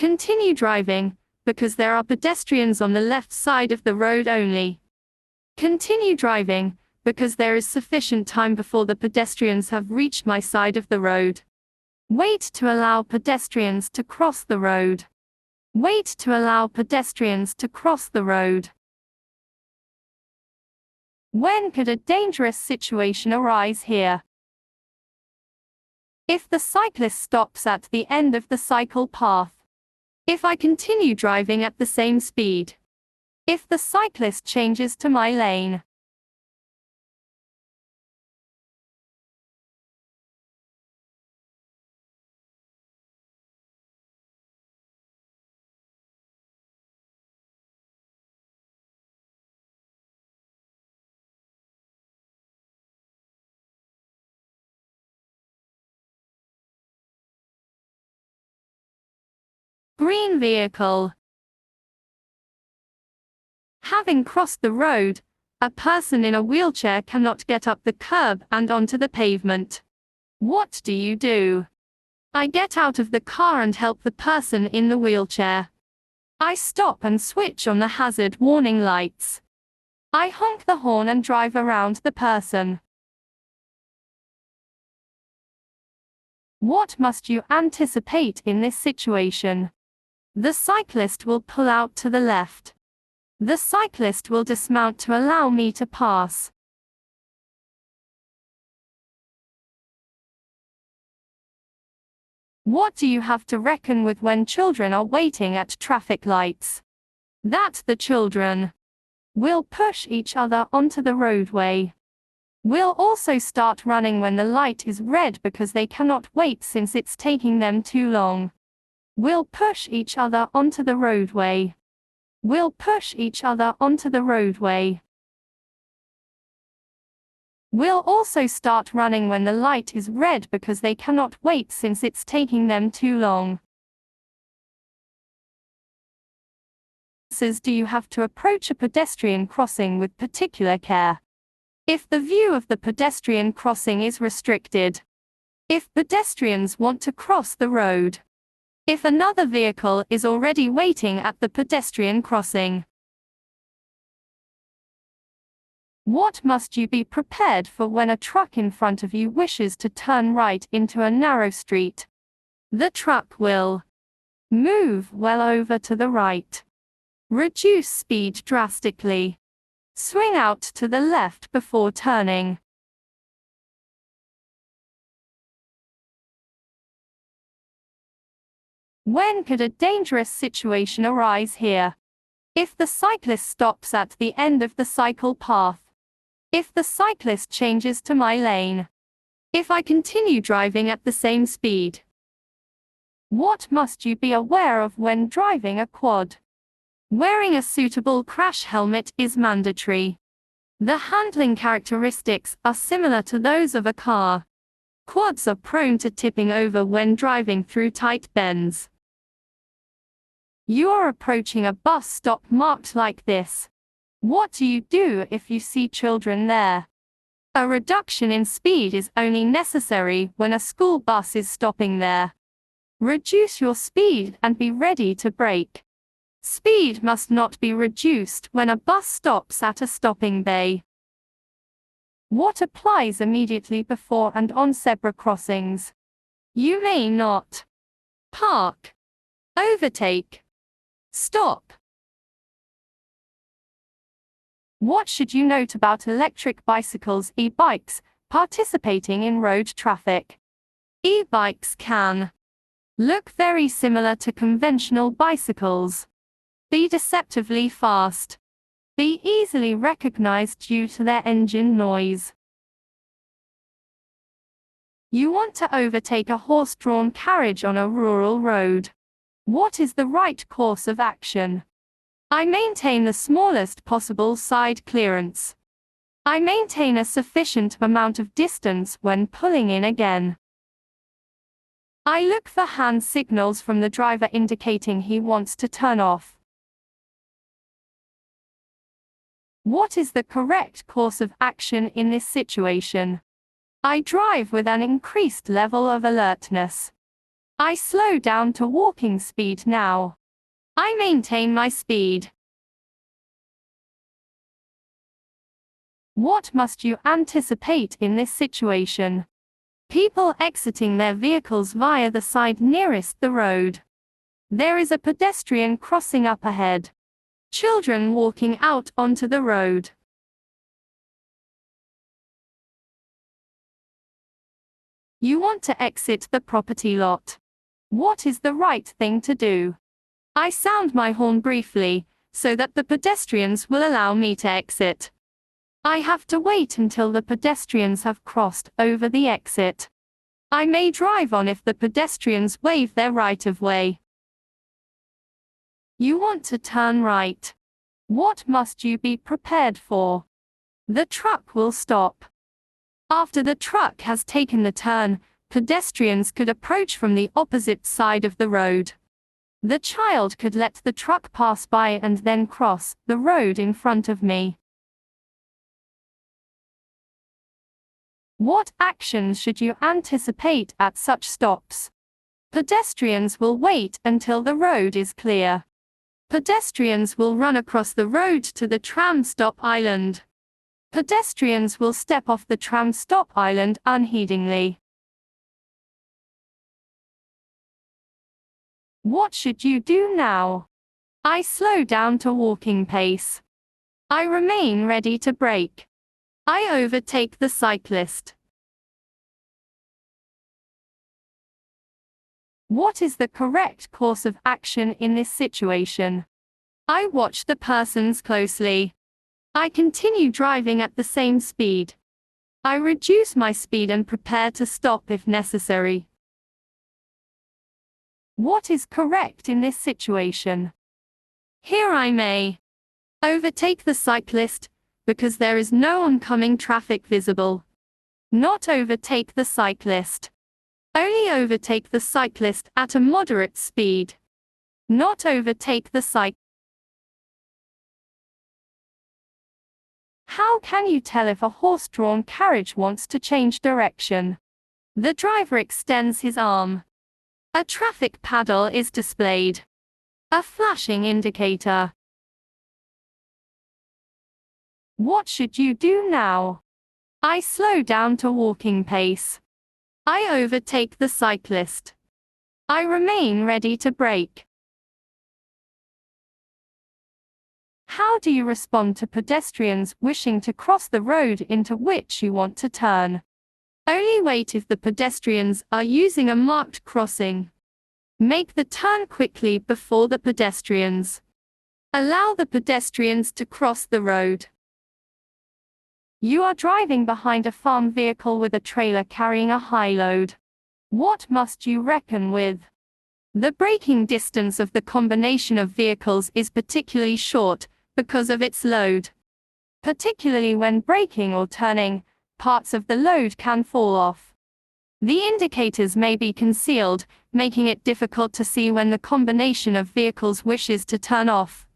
Continue driving, because there are pedestrians on the left side of the road only. Continue driving, because there is sufficient time before the pedestrians have reached my side of the road. Wait to allow pedestrians to cross the road. Wait to allow pedestrians to cross the road. When could a dangerous situation arise here? If the cyclist stops at the end of the cycle path. If I continue driving at the same speed. If the cyclist changes to my lane. Green vehicle. Having crossed the road, a person in a wheelchair cannot get up the curb and onto the pavement. What do? I get out of the car and help the person in the wheelchair. I stop and switch on the hazard warning lights. I honk the horn and drive around the person. What must you anticipate in this situation? The cyclist will pull out to the left. The cyclist will dismount to allow me to pass. What do you have to reckon with when children are waiting at traffic lights? That the children will push each other onto the roadway. Will also start running when the light is red because they cannot wait since it's taking them too long. Will push each other onto the roadway. Will push each other onto the roadway. Will also start running when the light is red because they cannot wait since it's taking them too long. Do you have to approach a pedestrian crossing with particular care? If the view of the pedestrian crossing is restricted. If pedestrians want to cross the road. If another vehicle is already waiting at the pedestrian crossing. What must you be prepared for when a truck in front of you wishes to turn right into a narrow street? The truck will move well over to the right. Reduce speed drastically. Swing out to the left before turning. When could a dangerous situation arise here? If the cyclist stops at the end of the cycle path. If the cyclist changes to my lane. If I continue driving at the same speed. What must you be aware of when driving a quad? Wearing a suitable crash helmet is mandatory. The handling characteristics are similar to those of a car. Quads are prone to tipping over when driving through tight bends. You are approaching a bus stop marked like this. What do you do if you see children there? A reduction in speed is only necessary when a school bus is stopping there. Reduce your speed and be ready to brake. Speed must not be reduced when a bus stops at a stopping bay. What applies immediately before and on zebra crossings? You may not park, overtake, stop. What should you note about electric bicycles, e-bikes, participating in road traffic? E-bikes can look very similar to conventional bicycles. Be deceptively fast. Be easily recognized due to their engine noise. You want to overtake a horse-drawn carriage on a rural road. What is the right course of action? I maintain the smallest possible side clearance. I maintain a sufficient amount of distance when pulling in again. I look for hand signals from the driver indicating he wants to turn off. What is the correct course of action in this situation? I drive with an increased level of alertness. I slow down to walking speed now. I maintain my speed. What must you anticipate in this situation? People exiting their vehicles via the side nearest the road. There is a pedestrian crossing up ahead. Children walking out onto the road. You want to exit the property lot. What is the right thing to do? I sound my horn briefly, so that the pedestrians will allow me to exit. I have to wait until the pedestrians have crossed over the exit. I may drive on if the pedestrians waive their right of way. You want to turn right. What must you be prepared for? The truck will stop. After the truck has taken the turn, pedestrians could approach from the opposite side of the road. The child could let the truck pass by and then cross the road in front of me. What actions should you anticipate at such stops? Pedestrians will wait until the road is clear. Pedestrians will run across the road to the tram stop island. Pedestrians will step off the tram stop island unheedingly. What should you do now? I slow down to walking pace. I remain ready to brake. I overtake the cyclist. What is the correct course of action in this situation? I watch the persons closely. I continue driving at the same speed. I reduce my speed and prepare to stop if necessary. What is correct in this situation? Here I may overtake the cyclist, because there is no oncoming traffic visible. Not overtake the cyclist. Only overtake the cyclist at a moderate speed. Not overtake the cyclist. How can you tell if a horse-drawn carriage wants to change direction? The driver extends his arm. A traffic paddle is displayed. A flashing indicator. What should you do now? I slow down to walking pace. I overtake the cyclist. I remain ready to brake. How do you respond to pedestrians wishing to cross the road into which you want to turn? Only wait if the pedestrians are using a marked crossing. Make the turn quickly before the pedestrians. Allow the pedestrians to cross the road. You are driving behind a farm vehicle with a trailer carrying a high load. What must you reckon with? The braking distance of the combination of vehicles is particularly short because of its load. Particularly when braking or turning, parts of the load can fall off. The indicators may be concealed, making it difficult to see when the combination of vehicles wishes to turn off.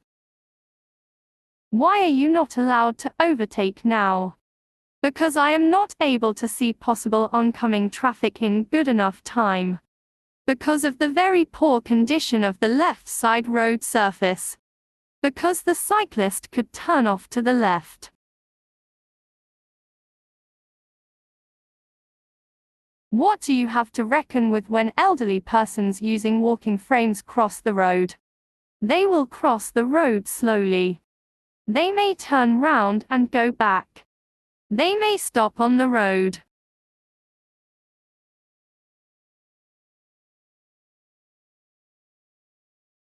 Why are you not allowed to overtake now? Because I am not able to see possible oncoming traffic in good enough time. Because of the very poor condition of the left side road surface. Because the cyclist could turn off to the left. What do you have to reckon with when elderly persons using walking frames cross the road? They will cross the road slowly. They may turn round and go back. They may stop on the road.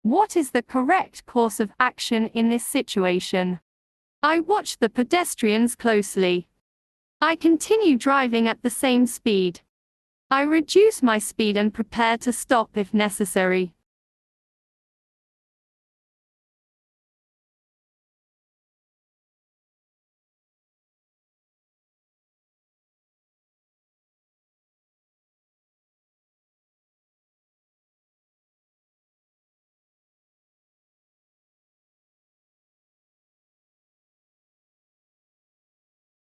What is the correct course of action in this situation? I watch the pedestrians closely. I continue driving at the same speed. I reduce my speed and prepare to stop if necessary.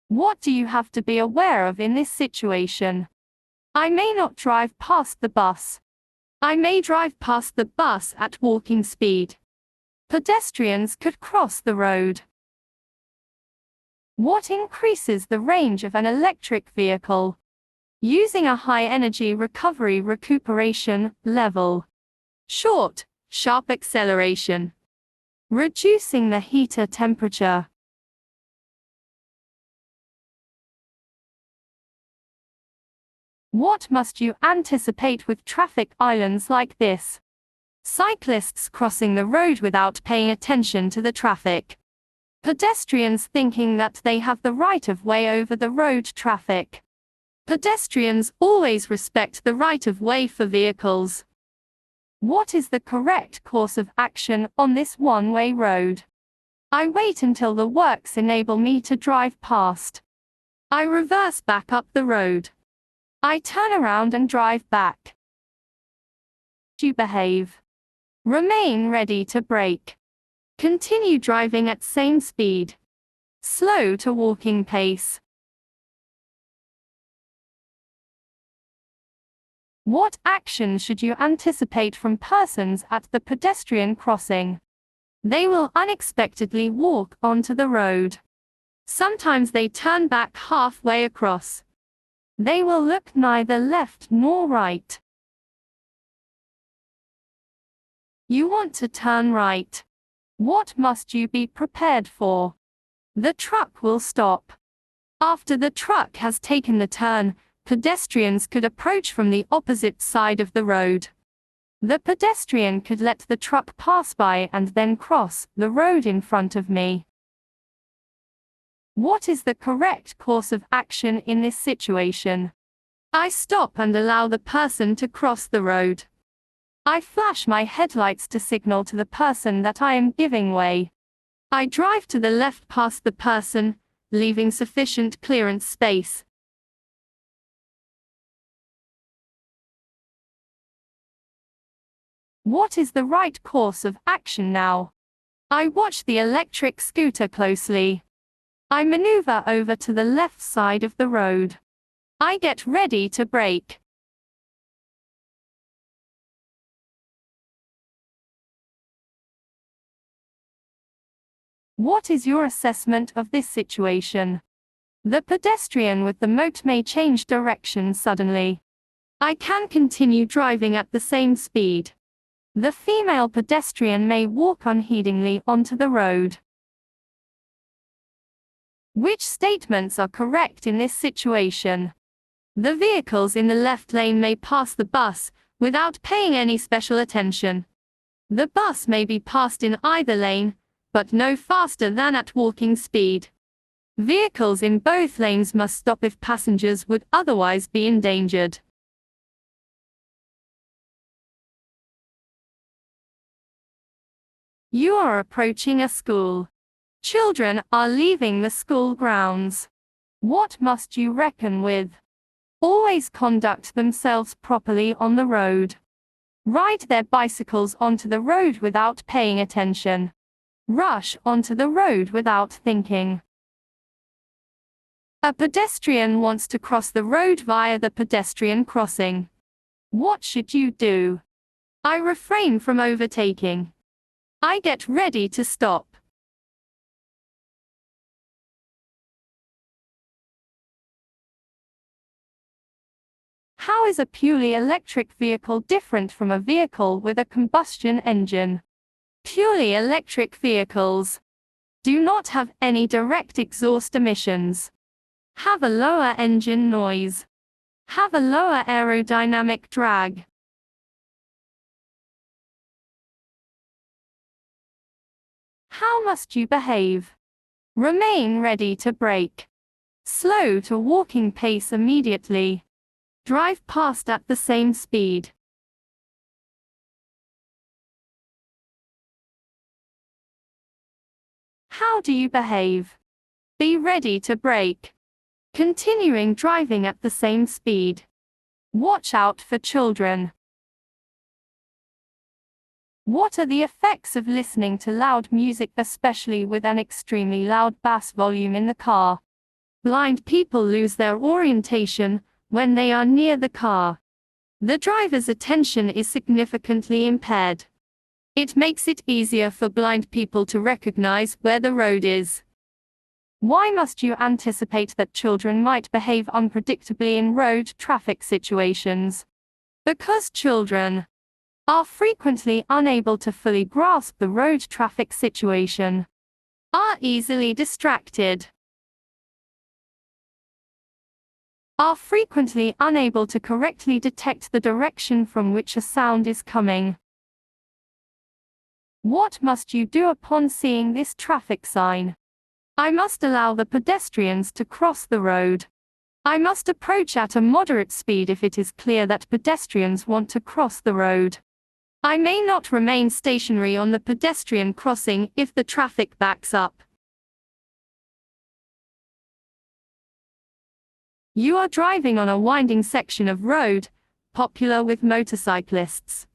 What do you have to be aware of in this situation? I may not drive past the bus. I may drive past the bus at walking speed. Pedestrians could cross the road. What increases the range of an electric vehicle? Using a high-energy recovery recuperation level. Short, sharp acceleration. Reducing the heater temperature. What must you anticipate with traffic islands like this? Cyclists crossing the road without paying attention to the traffic. Pedestrians thinking that they have the right of way over the road traffic. Pedestrians always respect the right of way for vehicles. What is the correct course of action on this one-way road? I wait until the works enable me to drive past. I reverse back up the road. I turn around and drive back. You behave. Remain ready to brake. Continue driving at same speed. Slow to walking pace. What action should you anticipate from persons at the pedestrian crossing? They will unexpectedly walk onto the road. Sometimes they turn back halfway across. They will look neither left nor right. You want to turn right. What must you be prepared for? The truck will stop. After the truck has taken the turn, pedestrians could approach from the opposite side of the road. The pedestrian could let the truck pass by and then cross the road in front of me. What is the correct course of action in this situation? I stop and allow the person to cross the road. I flash my headlights to signal to the person that I am giving way. I drive to the left past the person, leaving sufficient clearance space. What is the right course of action now? I watch the electric scooter closely. I maneuver over to the left side of the road. I get ready to brake. What is your assessment of this situation? The pedestrian with the moat may change direction suddenly. I can continue driving at the same speed. The female pedestrian may walk unheedingly onto the road. Which statements are correct in this situation? The vehicles in the left lane may pass the bus without paying any special attention. The bus may be passed in either lane, but no faster than at walking speed. Vehicles in both lanes must stop if passengers would otherwise be endangered. You are approaching a school. Children are leaving the school grounds. What must you reckon with? Always conduct themselves properly on the road. Ride their bicycles onto the road without paying attention. Rush onto the road without thinking. A pedestrian wants to cross the road via the pedestrian crossing. What should you do? I refrain from overtaking. I get ready to stop. How is a purely electric vehicle different from a vehicle with a combustion engine? Purely electric vehicles do not have any direct exhaust emissions, have a lower engine noise, have a lower aerodynamic drag. How must you behave? Remain ready to brake. Slow to walking pace immediately. Drive past at the same speed. How do you behave? Be ready to brake. Continuing driving at the same speed. Watch out for children. What are the effects of listening to loud music, especially with an extremely loud bass volume in the car? Blind people lose their orientation when they are near the car. The driver's attention is significantly impaired. It makes it easier for blind people to recognize where the road is. Why must you anticipate that children might behave unpredictably in road traffic situations? Because children are frequently unable to fully grasp the road traffic situation, are easily distracted, are frequently unable to correctly detect the direction from which a sound is coming. What must you do upon seeing this traffic sign? I must allow the pedestrians to cross the road. I must approach at a moderate speed if it is clear that pedestrians want to cross the road. I may not remain stationary on the pedestrian crossing if the traffic backs up. You are driving on a winding section of road, popular with motorcyclists.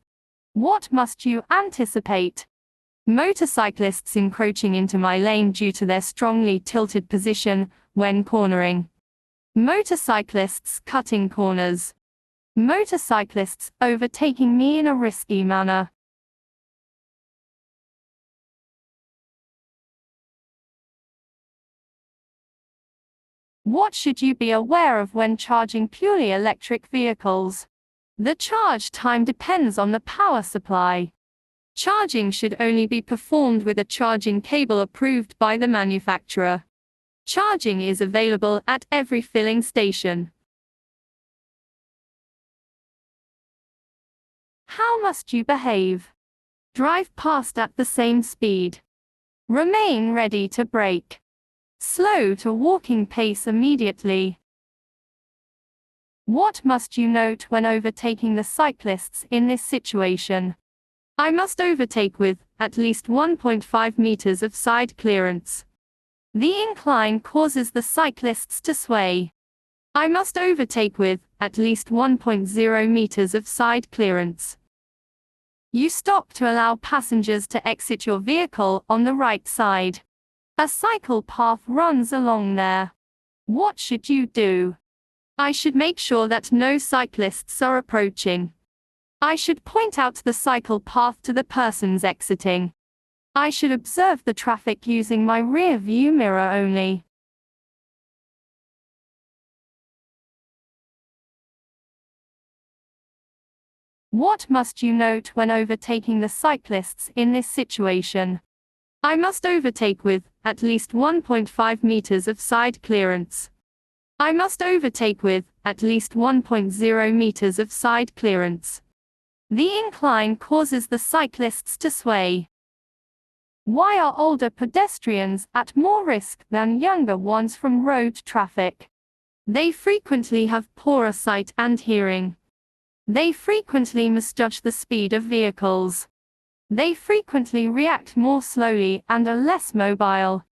What must you anticipate? Motorcyclists encroaching into my lane due to their strongly tilted position when cornering. Motorcyclists cutting corners. Motorcyclists overtaking me in a risky manner. What should you be aware of when charging purely electric vehicles? The charge time depends on the power supply. Charging should only be performed with a charging cable approved by the manufacturer. Charging is available at every filling station. How must you behave? Drive past at the same speed. Remain ready to brake. Slow to walking pace immediately. What must you note when overtaking the cyclists in this situation? I must overtake with at least 1.5 meters of side clearance. The incline causes the cyclists to sway. I must overtake with at least 1.0 meters of side clearance. You stop to allow passengers to exit your vehicle on the right side. A cycle path runs along there. What should you do? I should make sure that no cyclists are approaching. I should point out the cycle path to the persons exiting. I should observe the traffic using my rear view mirror only. What must you note when overtaking the cyclists in this situation? I must overtake with at least 1.5 meters of side clearance. I must overtake with at least 1.0 meters of side clearance. The incline causes the cyclists to sway. Why are older pedestrians at more risk than younger ones from road traffic? They frequently have poorer sight and hearing. They frequently misjudge the speed of vehicles. They frequently react more slowly and are less mobile.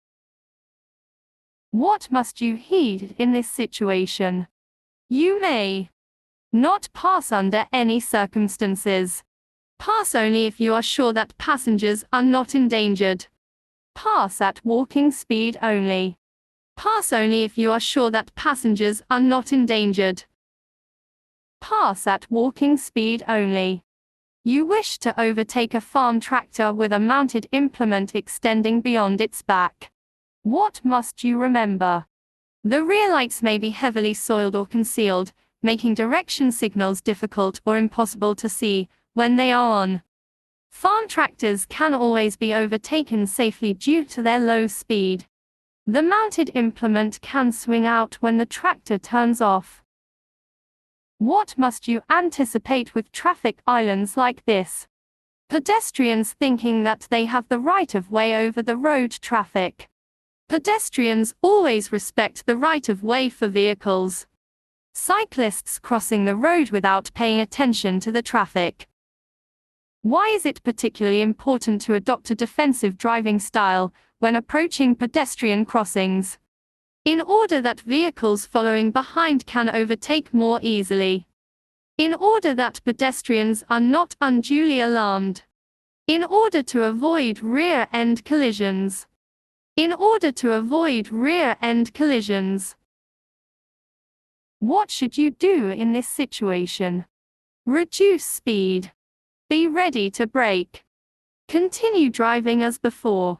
What must you heed in this situation? You may not pass under any circumstances. Pass only if you are sure that passengers are not endangered. Pass at walking speed only. Pass only if you are sure that passengers are not endangered. Pass at walking speed only. You wish to overtake a farm tractor with a mounted implement extending beyond its back. What must you remember? The rear lights may be heavily soiled or concealed, making direction signals difficult or impossible to see when they are on. Farm tractors can always be overtaken safely due to their low speed. The mounted implement can swing out when the tractor turns off. What must you anticipate with traffic islands like this? Pedestrians thinking that they have the right of way over the road traffic. Pedestrians always respect the right of way for vehicles. Cyclists crossing the road without paying attention to the traffic. Why is it particularly important to adopt a defensive driving style when approaching pedestrian crossings? In order that vehicles following behind can overtake more easily. In order that pedestrians are not unduly alarmed. In order to avoid rear-end collisions. In order to avoid rear-end collisions. What should you do in this situation? Reduce speed. Be ready to brake. Continue driving as before.